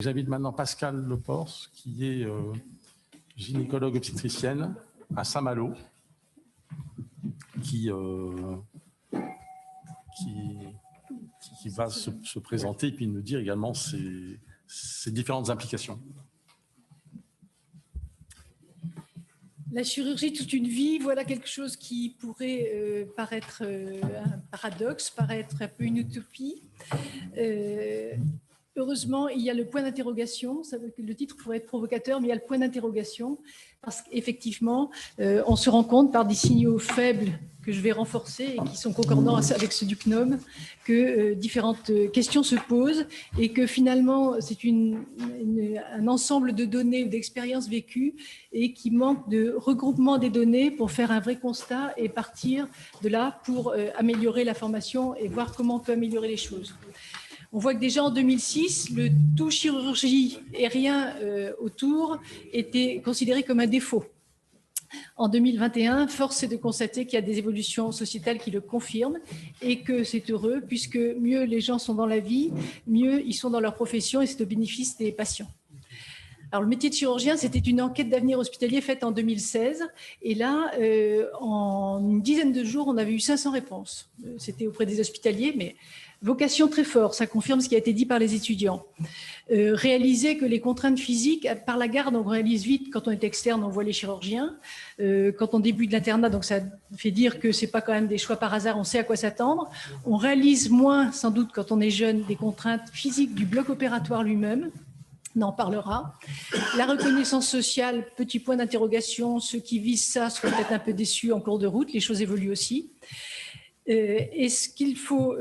J'invite maintenant Pascale Lepors, qui est gynécologue obstétricienne à Saint-Malo, qui va se présenter et puis nous dire également ses différentes implications. La chirurgie toute une vie, voilà quelque chose qui pourrait paraître un paradoxe, paraître un peu une utopie. Heureusement, il y a le point d'interrogation. Le titre pourrait être provocateur, mais il y a le point d'interrogation parce qu'effectivement, on se rend compte par des signaux faibles que je vais renforcer et qui sont concordants avec ceux du CNOM, que différentes questions se posent et que finalement, c'est un ensemble de données, d'expériences vécues et qui manque de regroupement des données pour faire un vrai constat et partir de là pour améliorer la formation et voir comment on peut améliorer les choses. On voit que déjà en 2006, le tout chirurgie et rien autour était considéré comme un défaut. En 2021, force est de constater qu'il y a des évolutions sociétales qui le confirment et que c'est heureux puisque mieux les gens sont dans la vie, mieux ils sont dans leur profession et c'est au bénéfice des patients. Alors, le métier de chirurgien, c'était une enquête d'avenir hospitalier faite en 2016. Et là, en une dizaine de jours, on avait eu 500 réponses. C'était auprès des hospitaliers, mais vocation très forte, ça confirme ce qui a été dit par les étudiants. Réaliser que les contraintes physiques, par la garde, on réalise vite, quand on est externe, on voit les chirurgiens. Quand on débute l'internat, donc ça fait dire que ce n'est pas quand même des choix par hasard, on sait à quoi s'attendre. On réalise moins, sans doute, quand on est jeune, des contraintes physiques du bloc opératoire lui-même. On en parlera. La reconnaissance sociale, petit point d'interrogation, ceux qui visent ça seront peut-être un peu déçus en cours de route, les choses évoluent aussi. Et ce qu'il faut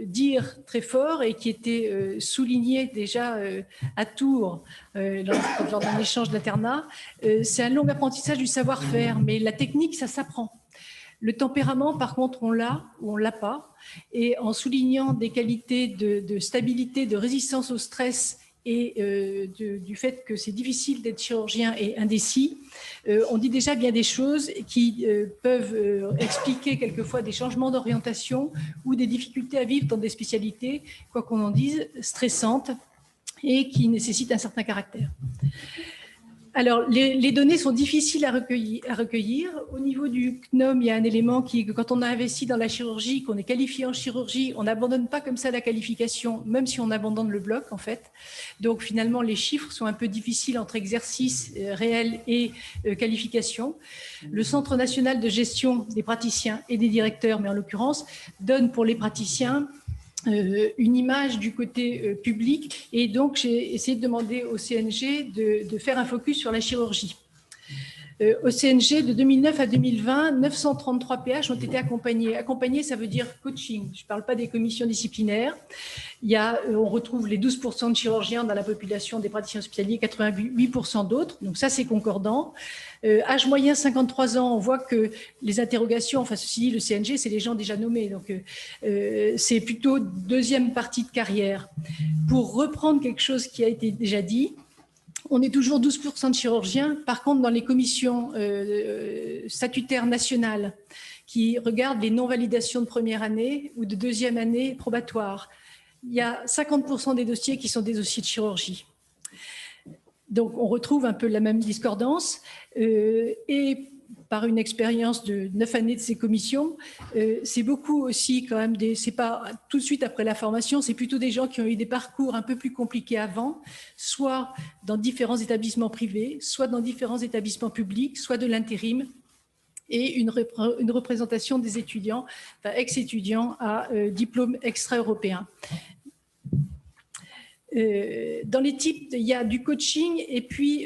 dire très fort et qui était souligné déjà à Tours lors d'un échange d'internat, c'est un long apprentissage du savoir-faire, mais la technique, ça s'apprend. Le tempérament, par contre, on l'a ou on ne l'a pas. Et en soulignant des qualités de stabilité, de résistance au stress et du fait que c'est difficile d'être chirurgien et indécis, on dit déjà bien des choses qui peuvent expliquer quelquefois des changements d'orientation ou des difficultés à vivre dans des spécialités, quoi qu'on en dise, stressantes et qui nécessitent un certain caractère. Alors, les données sont difficiles à recueillir. Au niveau du CNOM, il y a un élément qui est que quand on a investi dans la chirurgie, qu'on est qualifié en chirurgie, on n'abandonne pas comme ça la qualification, même si on abandonne le bloc, en fait. Donc, finalement, les chiffres sont un peu difficiles entre exercice réel et qualification. Le Centre national de gestion des praticiens et des directeurs, mais en l'occurrence, donne pour les praticiens une image du côté public et donc j'ai essayé de demander au CNG de faire un focus sur la chirurgie. Au CNG, de 2009 à 2020, 933 PH ont été accompagnés. Accompagnés, ça veut dire coaching. Je ne parle pas des commissions disciplinaires. On retrouve les 12% de chirurgiens dans la population des praticiens hospitaliers, 88% d'autres. Donc ça, c'est concordant. Âge moyen, 53 ans. On voit que les interrogations, enfin ceci dit, le CNG, c'est les gens déjà nommés. Donc c'est plutôt deuxième partie de carrière. Pour reprendre quelque chose qui a été déjà dit, on est toujours 12% de chirurgiens. Par contre, dans les commissions statutaires nationales qui regardent les non-validations de première année ou de deuxième année probatoire, il y a 50% des dossiers qui sont des dossiers de chirurgie. Donc, on retrouve un peu la même discordance. Et par une expérience de 9 années de ces commissions, c'est beaucoup aussi quand même c'est pas tout de suite après la formation, c'est plutôt des gens qui ont eu des parcours un peu plus compliqués avant, soit dans différents établissements privés, soit dans différents établissements publics, soit de l'intérim, et une représentation des étudiants, enfin ex-étudiants à diplôme extra-européen. Dans les types, il y a du coaching et puis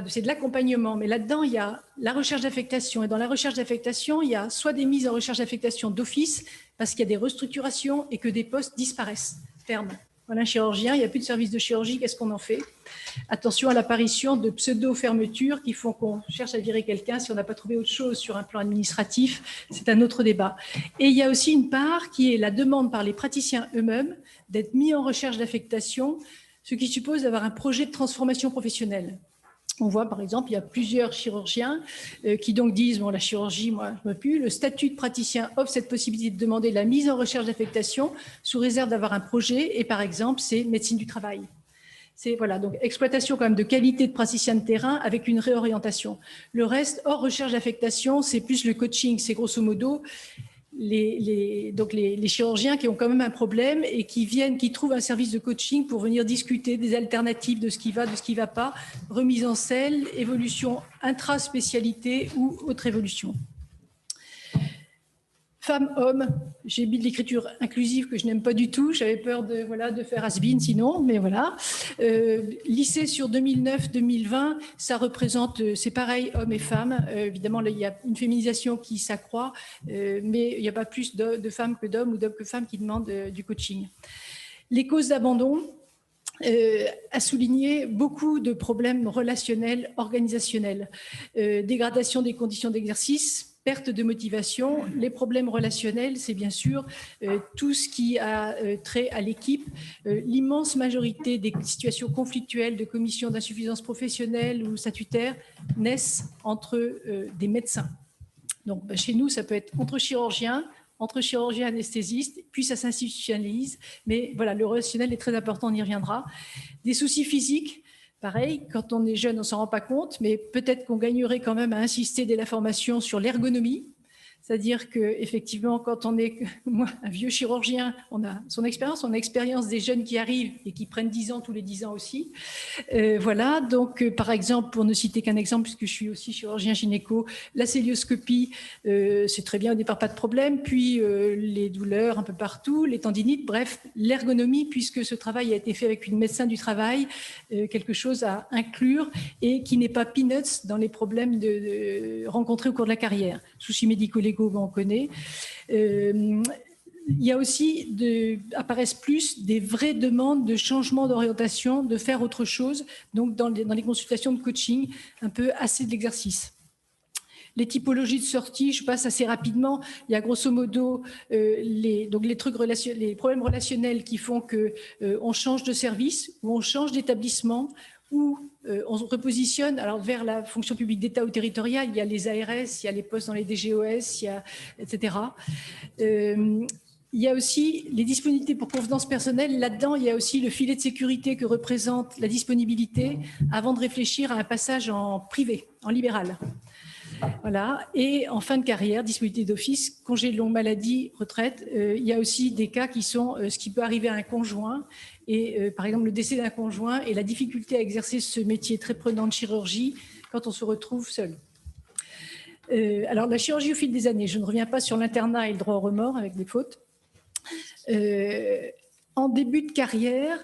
c'est de l'accompagnement. Mais là-dedans, il y a la recherche d'affectation. Et dans la recherche d'affectation, il y a soit des mises en recherche d'affectation d'office, parce qu'il y a des restructurations et que des postes disparaissent, ferment. Voilà un chirurgien, il n'y a plus de service de chirurgie, qu'est-ce qu'on en fait? Attention à l'apparition de pseudo-fermetures qui font qu'on cherche à virer quelqu'un si on n'a pas trouvé autre chose sur un plan administratif. C'est un autre débat. Et il y a aussi une part qui est la demande par les praticiens eux-mêmes d'être mis en recherche d'affectation, ce qui suppose d'avoir un projet de transformation professionnelle. On voit par exemple, il y a plusieurs chirurgiens qui donc disent, bon la chirurgie, moi je ne veux plus, le statut de praticien offre cette possibilité de demander la mise en recherche d'affectation sous réserve d'avoir un projet et par exemple c'est médecine du travail. C'est voilà, donc exploitation quand même de qualité de praticien de terrain avec une réorientation. Le reste, hors recherche d'affectation, c'est plus le coaching. C'est grosso modo les chirurgiens qui ont quand même un problème et qui trouvent un service de coaching pour venir discuter des alternatives, de ce qui va, de ce qui ne va pas, remise en selle, évolution intra-spécialité ou autre évolution. Femmes-hommes, j'ai mis de l'écriture inclusive que je n'aime pas du tout. J'avais peur de faire has-been sinon, mais voilà. Lycée sur 2009-2020, ça représente, c'est pareil, hommes et femmes. Évidemment, là, il y a une féminisation qui s'accroît, mais il n'y a pas plus de femmes que d'hommes ou d'hommes que femmes qui demandent du coaching. Les causes d'abandon, a souligné beaucoup de problèmes relationnels, organisationnels, dégradation des conditions d'exercice, perte de motivation. Les problèmes relationnels, c'est bien sûr tout ce qui a trait à l'équipe. L'immense majorité des situations conflictuelles de commission d'insuffisance professionnelle ou statutaire naissent entre des médecins. Donc chez nous, ça peut être entre chirurgiens anesthésistes, puis ça s'institutionnalise. Mais voilà, le relationnel est très important, on y reviendra. Des soucis physiques. Pareil, quand on est jeune, on ne s'en rend pas compte, mais peut-être qu'on gagnerait quand même à insister dès la formation sur l'ergonomie. C'est-à-dire qu'effectivement, quand on est un vieux chirurgien, on a son expérience, on a l'expérience des jeunes qui arrivent et qui prennent 10 ans tous les 10 ans aussi. Voilà, donc par exemple, pour ne citer qu'un exemple, puisque je suis aussi chirurgien gynéco, la cœlioscopie, c'est très bien, au départ pas de problème, puis les douleurs un peu partout, les tendinites, bref, l'ergonomie, puisque ce travail a été fait avec une médecin du travail, quelque chose à inclure et qui n'est pas peanuts dans les problèmes rencontrés au cours de la carrière. Soucis médico-légaux, on connaît. Il y a aussi, apparaissent plus des vraies demandes de changement d'orientation, de faire autre chose, donc dans les consultations de coaching, un peu assez de l'exercice. Les typologies de sortie, je passe assez rapidement. Il y a grosso modo les problèmes relationnels qui font qu'on change de service ou on change d'établissement, où on se repositionne vers la fonction publique d'État ou territoriale. Il y a les ARS, il y a les postes dans les DGOS, etc. Il y a aussi les disponibilités pour convenance personnelle. Là-dedans, il y a aussi le filet de sécurité que représente la disponibilité avant de réfléchir à un passage en privé, en libéral. Voilà. Et en fin de carrière, disponibilité d'office, congé de longue maladie, retraite. Il y a aussi des cas qui sont ce qui peut arriver à un conjoint. Et par exemple, le décès d'un conjoint et la difficulté à exercer ce métier très prenant de chirurgie quand on se retrouve seul. Alors, la chirurgie au fil des années, je ne reviens pas sur l'internat et le droit au remords avec des fautes. En début de carrière,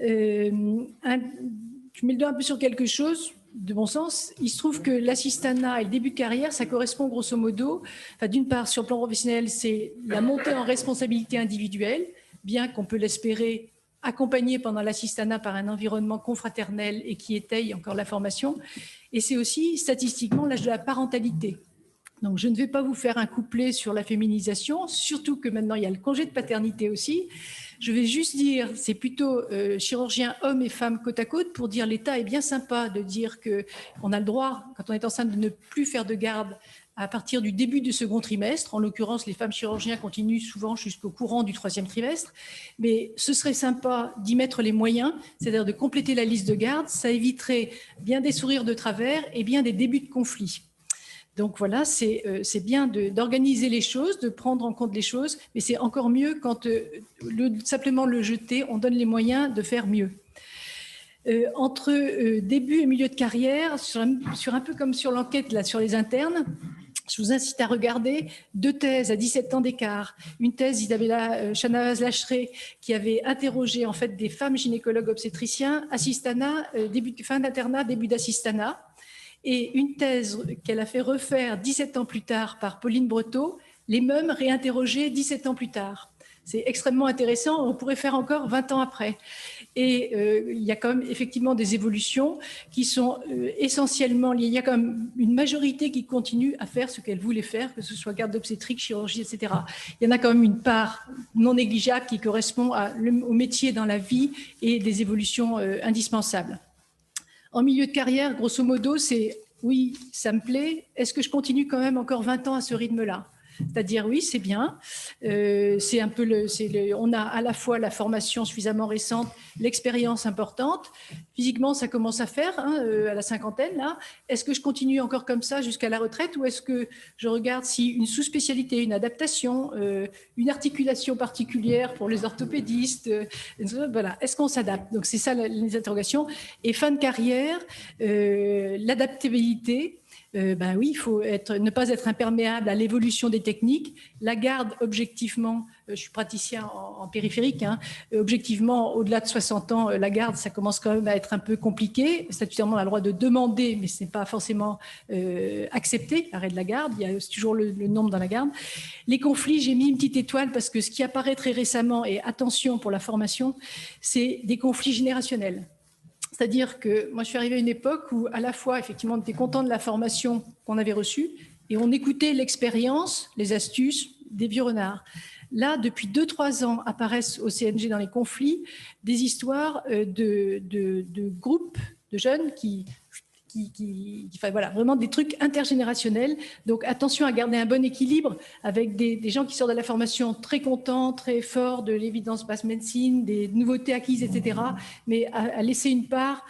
je mets le doigt un peu sur quelque chose de bon sens. Il se trouve que l'assistanat et le début de carrière, ça correspond grosso modo, d'une part, sur le plan professionnel, c'est la montée en responsabilité individuelle, bien qu'on peut l'espérer accompagné pendant l'assistanat par un environnement confraternel et qui étaye encore la formation. Et c'est aussi statistiquement l'âge de la parentalité. Donc je ne vais pas vous faire un couplet sur la féminisation, surtout que maintenant il y a le congé de paternité aussi. Je vais juste dire, c'est plutôt chirurgiens hommes et femmes côte à côte pour dire l'État est bien sympa de dire qu'on a le droit, quand on est enceinte, de ne plus faire de garde à partir du début du second trimestre. En l'occurrence, les femmes chirurgiens continuent souvent jusqu'au courant du troisième trimestre. Mais ce serait sympa d'y mettre les moyens, c'est-à-dire de compléter la liste de garde. Ça éviterait bien des sourires de travers et bien des débuts de conflits. Donc voilà, c'est bien d'organiser les choses, de prendre en compte les choses, mais c'est encore mieux quand simplement le jeter, on donne les moyens de faire mieux. Entre début et milieu de carrière, sur un peu comme sur l'enquête là, sur les internes, je vous incite à regarder 2 thèses à 17 ans d'écart. Une thèse d'Isabella Chanavaz-Lacheret qui avait interrogé en fait des femmes gynécologues obstétriciens, assistanat, fin d'internat, début d'assistanat. Et une thèse qu'elle a fait refaire 17 ans plus tard par Pauline Breteau, les mêmes réinterrogées 17 ans plus tard. C'est extrêmement intéressant, on pourrait faire encore 20 ans après. Et il y a quand même effectivement des évolutions qui sont essentiellement liées. Il y a quand même une majorité qui continue à faire ce qu'elle voulait faire, que ce soit garde obstétrique, chirurgie, etc. Il y en a quand même une part non négligeable qui correspond au métier dans la vie et des évolutions indispensables. En milieu de carrière, grosso modo, c'est oui, ça me plaît. Est-ce que je continue quand même encore 20 ans à ce rythme-là ? c'est-à-dire oui, c'est bien. C'est un peu on a à la fois la formation suffisamment récente, l'expérience importante. Physiquement, ça commence à faire à la cinquantaine là. Est-ce que je continue encore comme ça jusqu'à la retraite ou est-ce que je regarde si une sous-spécialité, une adaptation, une articulation particulière pour les orthopédistes, voilà. Est-ce qu'on s'adapte? Donc c'est ça les interrogations. Et fin de carrière, l'adaptabilité. Ben oui, il faut ne pas être imperméable à l'évolution des techniques. La garde, objectivement, je suis praticien en périphérique, objectivement, au-delà de 60 ans, la garde, ça commence quand même à être un peu compliqué. Statutairement, on a le droit de demander, mais ce n'est pas forcément accepté, l'arrêt de la garde. Il y a toujours le nombre dans la garde. Les conflits, j'ai mis une petite étoile parce que ce qui apparaît très récemment, et attention pour la formation, c'est des conflits générationnels. C'est-à-dire que moi, je suis arrivée à une époque où, à la fois, effectivement, on était content de la formation qu'on avait reçue et on écoutait l'expérience, les astuces des vieux renards. Là, depuis 2-3 ans, apparaissent au CNG dans les conflits des histoires de groupes de jeunes enfin, voilà, vraiment des trucs intergénérationnels. Donc attention à garder un bon équilibre avec des gens qui sortent de la formation très contents, très forts de l'évidence-based médecine, des nouveautés acquises, etc. Mais à laisser une part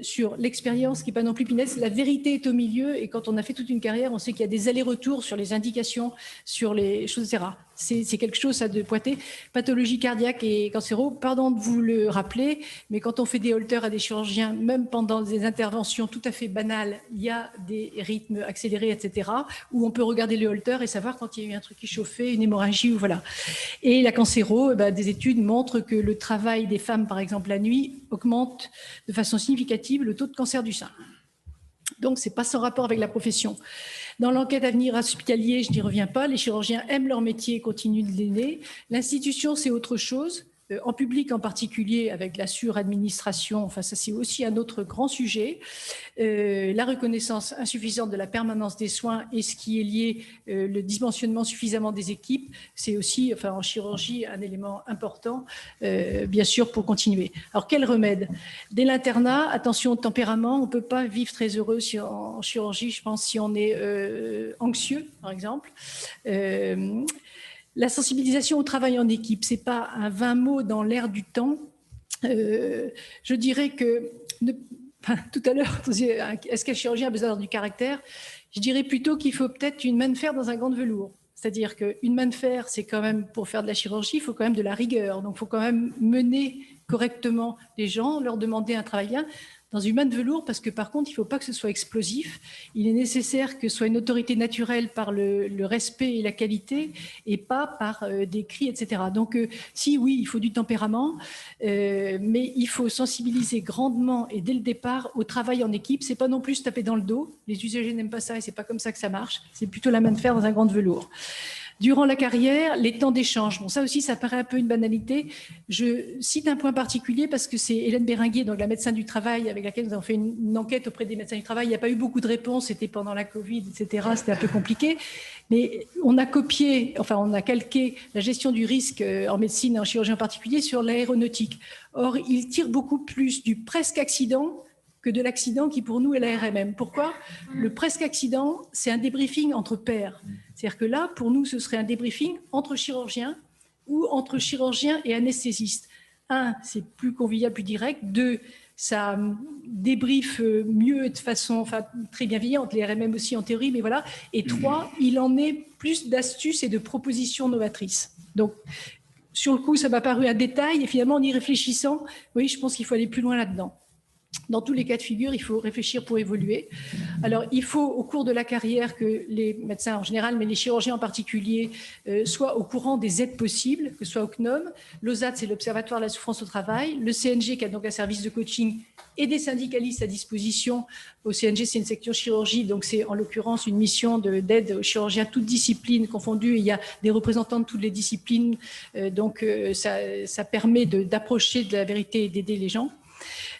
sur l'expérience qui n'est pas non plus pinesse. La vérité est au milieu et quand on a fait toute une carrière, on sait qu'il y a des allers-retours sur les indications, sur les choses, etc. C'est quelque chose ça, de pointer. Pathologie cardiaque et cancéro, pardon de vous le rappeler, mais quand on fait des holters à des chirurgiens, même pendant des interventions tout à fait banales, il y a des rythmes accélérés, etc., où on peut regarder le holter et savoir quand il y a eu un truc qui chauffait, une hémorragie, ou voilà. Et la cancéro, des études montrent que le travail des femmes, par exemple la nuit, augmente de façon significative le taux de cancer du sein. Donc, ce n'est pas sans rapport avec la profession. Dans l'enquête Avenir hospitalier, je n'y reviens pas, les chirurgiens aiment leur métier et continuent de l'aimer. L'institution, c'est autre chose. En public en particulier, avec la suradministration, enfin ça c'est aussi un autre grand sujet. La reconnaissance insuffisante de la permanence des soins et ce qui est lié, le dimensionnement suffisamment des équipes, c'est aussi, enfin en chirurgie, un élément important, bien sûr, pour continuer. Alors quel remède? Dès l'internat, attention au tempérament, on ne peut pas vivre très heureux en chirurgie, je pense, si on est anxieux, par exemple. La sensibilisation au travail en équipe, ce n'est pas un vain mot dans l'air du temps. Je dirais que, tout à l'heure, est-ce qu'un chirurgien a besoin d'avoir du caractère? Je dirais plutôt qu'il faut peut-être une main de fer dans un gant de velours. C'est-à-dire qu'une main de fer, c'est quand même, pour faire de la chirurgie, il faut quand même de la rigueur. Donc, il faut quand même mener correctement les gens, leur demander un travail bien. Dans une main de velours, parce que par contre, il ne faut pas que ce soit explosif. Il est nécessaire que ce soit une autorité naturelle par le respect et la qualité et pas par des cris, etc. Donc, si, oui, il faut du tempérament, mais il faut sensibiliser grandement et dès le départ au travail en équipe. Ce n'est pas non plus se taper dans le dos. Les usagers n'aiment pas ça et ce n'est pas comme ça que ça marche. C'est plutôt la main de fer dans un gant de velours. Durant la carrière, les temps d'échange. Bon, ça aussi, ça paraît un peu une banalité. Je cite un point particulier parce que c'est Hélène Béringuier, donc la médecin du travail, avec laquelle nous avons fait une enquête auprès des médecins du travail. Il n'y a pas eu beaucoup de réponses, c'était pendant la Covid, etc. C'était un peu compliqué. Mais on a copié, enfin, on a calqué la gestion du risque en médecine et en chirurgie en particulier sur l'aéronautique. Or, il tire beaucoup plus du presque accident que de l'accident qui pour nous est la RMM. Pourquoi? Le presque accident, c'est un débriefing entre pairs. C'est-à-dire que là, pour nous, ce serait un débriefing entre chirurgiens ou entre chirurgiens et anesthésistes. Un, c'est plus convivial, plus direct. Deux, ça débriefe mieux de façon très bienveillante, les RMM aussi en théorie, mais voilà. Et trois, il en est plus d'astuces et de propositions novatrices. Donc, sur le coup, ça m'a paru un détail et finalement, en y réfléchissant, oui, je pense qu'il faut aller plus loin là-dedans. Dans tous les cas de figure, il faut réfléchir pour évoluer. Alors, il faut, au cours de la carrière, que les médecins en général, mais les chirurgiens en particulier, soient au courant des aides possibles, que ce soit au CNOM. L'OSAT, c'est l'Observatoire de la souffrance au travail. Le CNG, qui a donc un service de coaching et des syndicalistes à disposition. Au CNG, c'est une section chirurgie, donc c'est en l'occurrence une mission d'aide aux chirurgiens, toutes disciplines confondues. Il y a des représentants de toutes les disciplines, donc ça permet d'approcher de la vérité et d'aider les gens.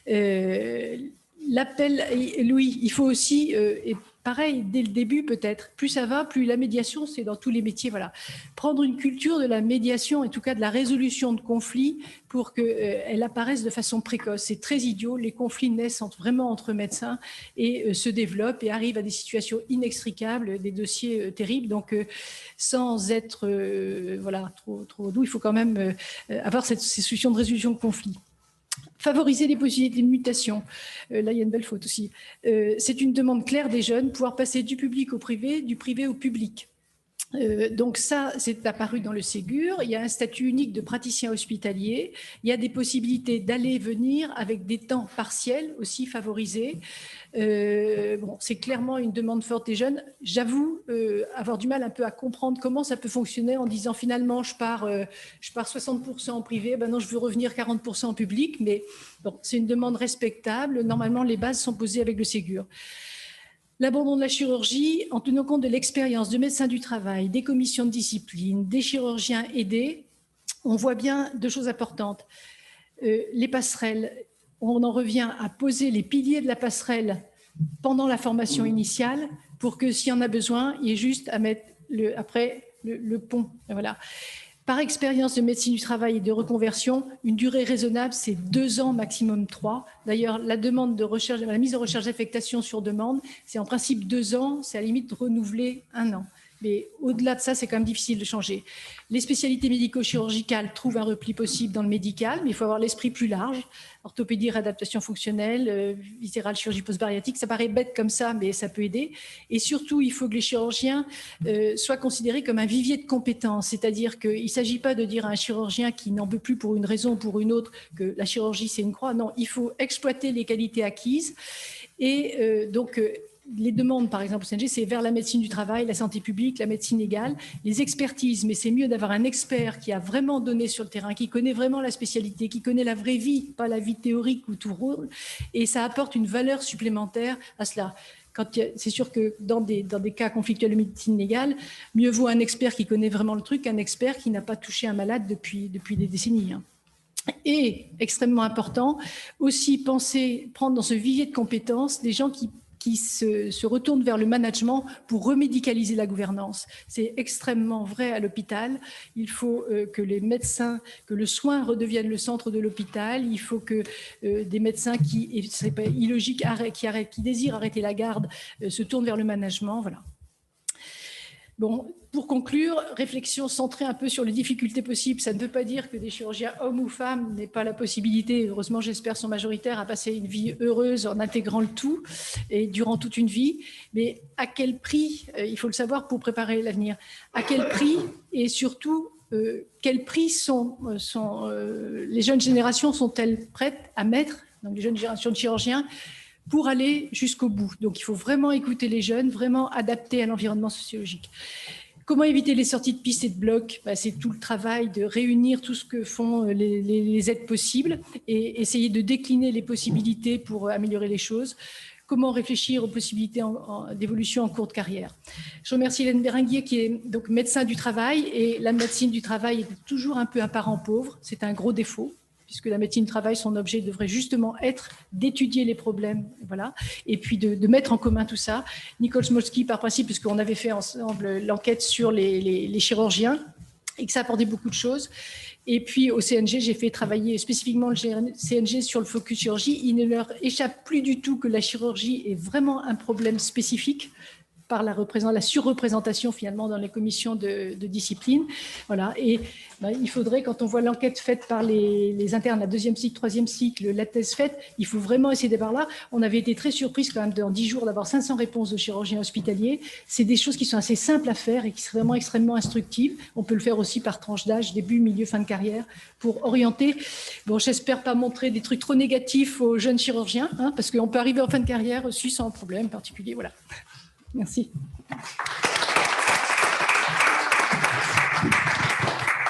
L'appel, Louis, il faut aussi, et pareil, dès le début peut-être. Plus ça va, plus la médiation, c'est dans tous les métiers. Voilà. Prendre une culture de la médiation, en tout cas de la résolution de conflits, pour qu'elle apparaisse de façon précoce. C'est très idiot. Les conflits naissent vraiment entre médecins et se développent et arrivent à des situations inextricables, des dossiers terribles. Donc, sans être voilà, trop doux, il faut quand même avoir ces solutions de résolution de conflits. Favoriser les possibilités de mutation. Là, il y a une belle faute aussi. C'est une demande claire des jeunes, pouvoir passer du public au privé, du privé au public. Donc ça, c'est apparu dans le Ségur. Il y a un statut unique de praticien hospitalier. Il y a des possibilités d'aller et venir avec des temps partiels aussi favorisés. Bon, c'est clairement une demande forte des jeunes. J'avoue avoir du mal un peu à comprendre comment ça peut fonctionner en disant finalement je pars 60% en privé, ben non, je veux revenir 40% en public. Mais bon, c'est une demande respectable. Normalement, les bases sont posées avec le Ségur. L'abandon de la chirurgie en tenant compte de l'expérience de médecins du travail, des commissions de discipline, des chirurgiens aidés, on voit bien deux choses importantes. Les passerelles, on en revient à poser les piliers de la passerelle pendant la formation initiale pour que s'il y en a besoin, il y ait juste à mettre après le pont. Voilà. Par expérience de médecine du travail et de reconversion, une durée raisonnable, c'est 2 ans, maximum 3. D'ailleurs, la demande de recherche, la mise en recherche d'affectation sur demande, c'est en principe 2 ans, c'est à la limite renouvelé 1 an. Mais au-delà de ça, c'est quand même difficile de changer. Les spécialités médico-chirurgicales trouvent un repli possible dans le médical, mais il faut avoir l'esprit plus large. Orthopédie, réadaptation fonctionnelle, viscérale, chirurgie post-bariatrique, ça paraît bête comme ça, mais ça peut aider. Et surtout, il faut que les chirurgiens soient considérés comme un vivier de compétences, c'est-à-dire qu'il ne s'agit pas de dire à un chirurgien qui n'en veut plus pour une raison ou pour une autre que la chirurgie, c'est une croix. Non, il faut exploiter les qualités acquises. Et donc, les demandes, par exemple, au CNG, c'est vers la médecine du travail, la santé publique, la médecine légale, les expertises. Mais c'est mieux d'avoir un expert qui a vraiment donné sur le terrain, qui connaît vraiment la spécialité, qui connaît la vraie vie, pas la vie théorique où tout roule. Et ça apporte une valeur supplémentaire à cela. C'est sûr que dans des cas conflictuels de médecine légale, mieux vaut un expert qui connaît vraiment le truc qu'un expert qui n'a pas touché un malade depuis des décennies. Et, extrêmement important, aussi prendre dans ce vivier de compétences des gens qui se retournent vers le management pour remédicaliser la gouvernance. C'est extrêmement vrai à l'hôpital. Il faut que les médecins, que le soin redevienne le centre de l'hôpital. Il faut que des médecins qui, c'est pas illogique, qui désirent arrêter la garde, se tournent vers le management. Voilà. Bon, pour conclure, réflexion centrée un peu sur les difficultés possibles. Ça ne veut pas dire que des chirurgiens hommes ou femmes n'aient pas la possibilité, heureusement j'espère sont majoritaires, à passer une vie heureuse en intégrant le tout et durant toute une vie. Mais à quel prix, il faut le savoir pour préparer l'avenir, à quel prix et surtout quel prix les jeunes générations sont-elles prêtes à mettre, donc les jeunes générations de chirurgiens, pour aller jusqu'au bout. Donc, il faut vraiment écouter les jeunes, vraiment adapter à l'environnement sociologique. Comment éviter les sorties de pistes et de blocs? C'est tout le travail de réunir tout ce que font les aides possibles et essayer de décliner les possibilités pour améliorer les choses. Comment réfléchir aux possibilités d'évolution en cours de carrière. Je remercie Hélène Béringuier qui est donc médecin du travail et la médecine du travail est toujours un peu un parent pauvre. C'est un gros défaut, puisque la médecine du travail, son objet devrait justement être d'étudier les problèmes, voilà, et puis de mettre en commun tout ça. Nicole Smolski, par principe, puisqu'on avait fait ensemble l'enquête sur les chirurgiens, et que ça apportait beaucoup de choses. Et puis au CNG, j'ai fait travailler spécifiquement le CNG sur le focus chirurgie. Il ne leur échappe plus du tout que la chirurgie est vraiment un problème spécifique par la surreprésentation finalement dans les commissions de discipline. Voilà. Et il faudrait, quand on voit l'enquête faite par les internes, la 2e cycle, 3e cycle, la thèse faite, il faut vraiment essayer d'aller par là. On avait été très surprise quand même dans 10 jours d'avoir 500 réponses de chirurgiens hospitaliers. C'est des choses qui sont assez simples à faire et qui sont vraiment extrêmement instructives. On peut le faire aussi par tranche d'âge, début, milieu, fin de carrière, pour orienter. Bon, j'espère pas montrer des trucs trop négatifs aux jeunes chirurgiens, parce qu'on peut arriver en fin de carrière aussi sans problème particulier. Voilà. Merci.